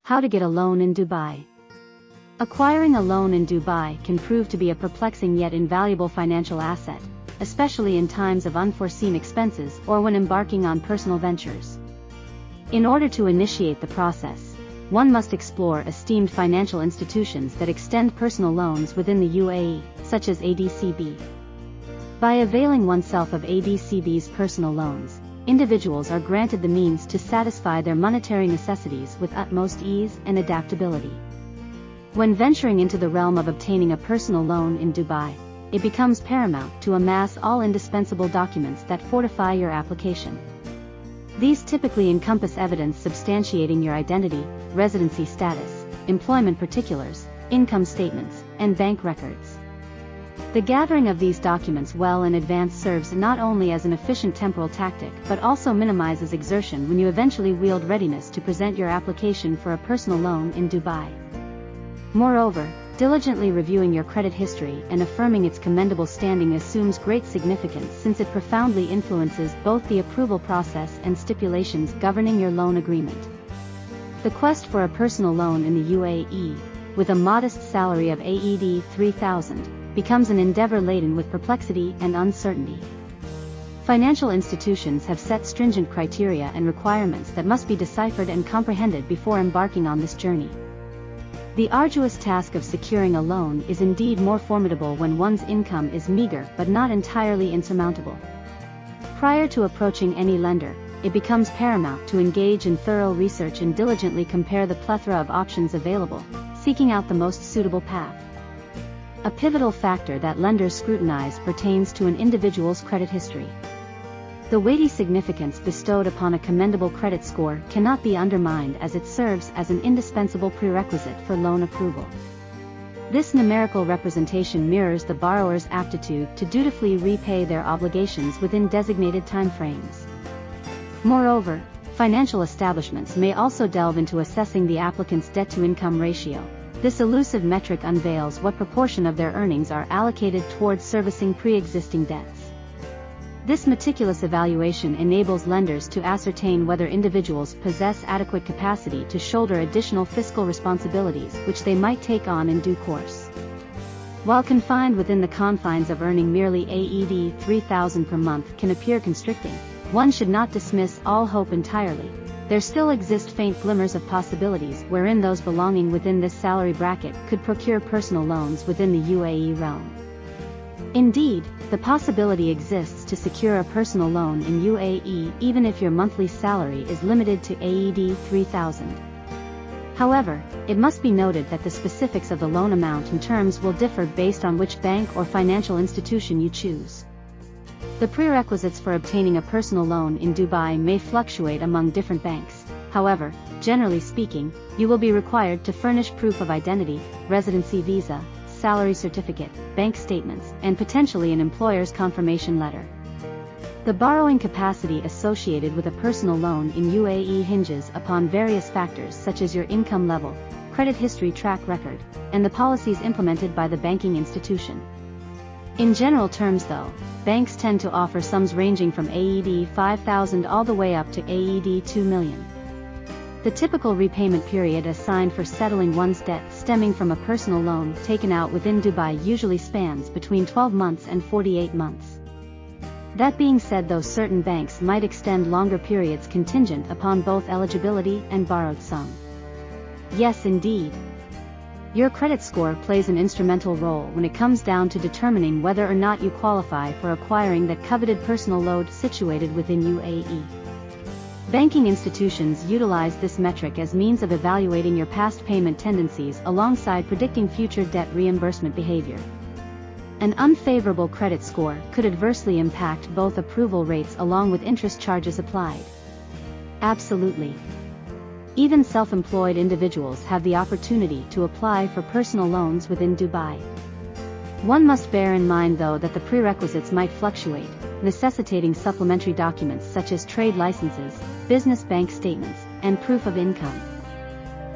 How to get a loan in Dubai. Acquiring a loan in Dubai can prove to be a perplexing yet invaluable financial asset, especially in times of unforeseen expenses or when embarking on personal ventures. In order to initiate the process, one must explore esteemed financial institutions that extend personal loans within the UAE, such as ADCB. By availing oneself of ADCB's personal loans, individuals are granted the means to satisfy their monetary necessities with utmost ease and adaptability. When venturing into the realm of obtaining a personal loan in Dubai, it becomes paramount to amass all indispensable documents that fortify your application. These typically encompass evidence substantiating your identity, residency status, employment particulars, income statements, and bank records. The gathering of these documents well in advance serves not only as an efficient temporal tactic but also minimizes exertion when you eventually wield readiness to present your application for a personal loan in Dubai. Moreover, diligently reviewing your credit history and affirming its commendable standing assumes great significance since it profoundly influences both the approval process and stipulations governing your loan agreement. The quest for a personal loan in the UAE, with a modest salary of AED 3,000, becomes an endeavor laden with perplexity and uncertainty. Financial institutions have set stringent criteria and requirements that must be deciphered and comprehended before embarking on this journey. The arduous task of securing a loan is indeed more formidable when one's income is meager but not entirely insurmountable. Prior to approaching any lender, it becomes paramount to engage in thorough research and diligently compare the plethora of options available, seeking out the most suitable path. A pivotal factor that lenders scrutinize pertains to an individual's credit history. The weighty significance bestowed upon a commendable credit score cannot be undermined as it serves as an indispensable prerequisite for loan approval. This numerical representation mirrors the borrower's aptitude to dutifully repay their obligations within designated timeframes. Moreover, financial establishments may also delve into assessing the applicant's debt-to-income ratio. This elusive metric unveils what proportion of their earnings are allocated towards servicing pre-existing debts. This meticulous evaluation enables lenders to ascertain whether individuals possess adequate capacity to shoulder additional fiscal responsibilities which they might take on in due course. While confined within the confines of earning merely AED 3,000 per month can appear constricting, one should not dismiss all hope entirely. There still exist faint glimmers of possibilities wherein those belonging within this salary bracket could procure personal loans within the UAE realm. Indeed, the possibility exists to secure a personal loan in UAE even if your monthly salary is limited to AED 3,000. However, it must be noted that the specifics of the loan amount and terms will differ based on which bank or financial institution you choose. The prerequisites for obtaining a personal loan in Dubai may fluctuate among different banks. However, generally speaking, you will be required to furnish proof of identity, residency visa, salary certificate, bank statements, and potentially an employer's confirmation letter. The borrowing capacity associated with a personal loan in UAE hinges upon various factors such as your income level, credit history track record, and the policies implemented by the banking institution. In general terms though, banks tend to offer sums ranging from AED 5,000 all the way up to AED 2 million. The typical repayment period assigned for settling one's debt stemming from a personal loan taken out within Dubai usually spans between 12 months and 48 months. That being said, though, certain banks might extend longer periods contingent upon both eligibility and borrowed sum. Yes, indeed. Your credit score plays an instrumental role when it comes down to determining whether or not you qualify for acquiring that coveted personal loan situated within UAE. Banking institutions utilize this metric as means of evaluating your past payment tendencies alongside predicting future debt reimbursement behavior. An unfavorable credit score could adversely impact both approval rates along with interest charges applied. Absolutely. Even self-employed individuals have the opportunity to apply for personal loans within Dubai. One must bear in mind though that the prerequisites might fluctuate, necessitating supplementary documents such as trade licenses, business bank statements, and proof of income.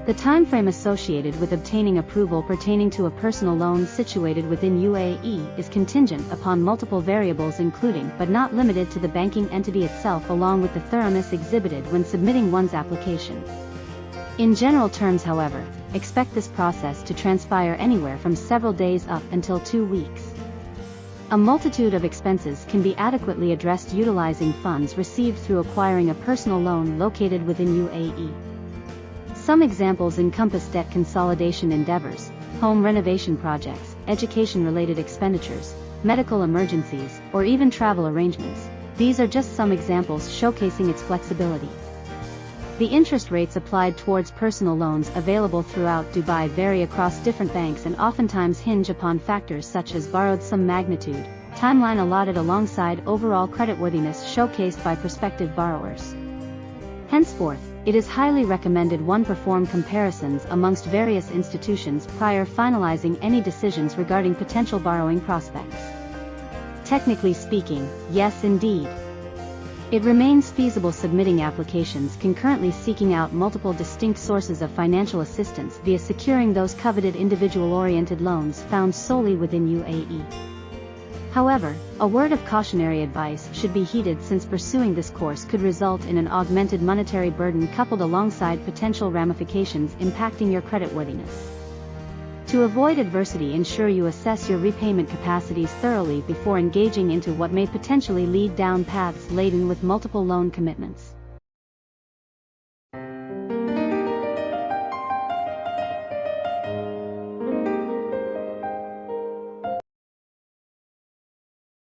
The timeframe associated with obtaining approval pertaining to a personal loan situated within UAE is contingent upon multiple variables including but not limited to the banking entity itself along with the thoroughness exhibited when submitting one's application. In general terms, however, expect this process to transpire anywhere from several days up until 2 weeks. A multitude of expenses can be adequately addressed utilizing funds received through acquiring a personal loan located within UAE. Some examples encompass debt consolidation endeavors, home renovation projects, education-related expenditures, medical emergencies, or even travel arrangements. These are just some examples showcasing its flexibility. The interest rates applied towards personal loans available throughout Dubai vary across different banks and oftentimes hinge upon factors such as borrowed sum magnitude, timeline allotted alongside overall creditworthiness showcased by prospective borrowers. Henceforth, it is highly recommended one perform comparisons amongst various institutions prior finalizing any decisions regarding potential borrowing prospects. Technically speaking, yes indeed. It remains feasible submitting applications concurrently seeking out multiple distinct sources of financial assistance via securing those coveted individual-oriented loans found solely within UAE. However, a word of cautionary advice should be heeded since pursuing this course could result in an augmented monetary burden coupled alongside potential ramifications impacting your creditworthiness. To avoid adversity, ensure you assess your repayment capacities thoroughly before engaging into what may potentially lead down paths laden with multiple loan commitments.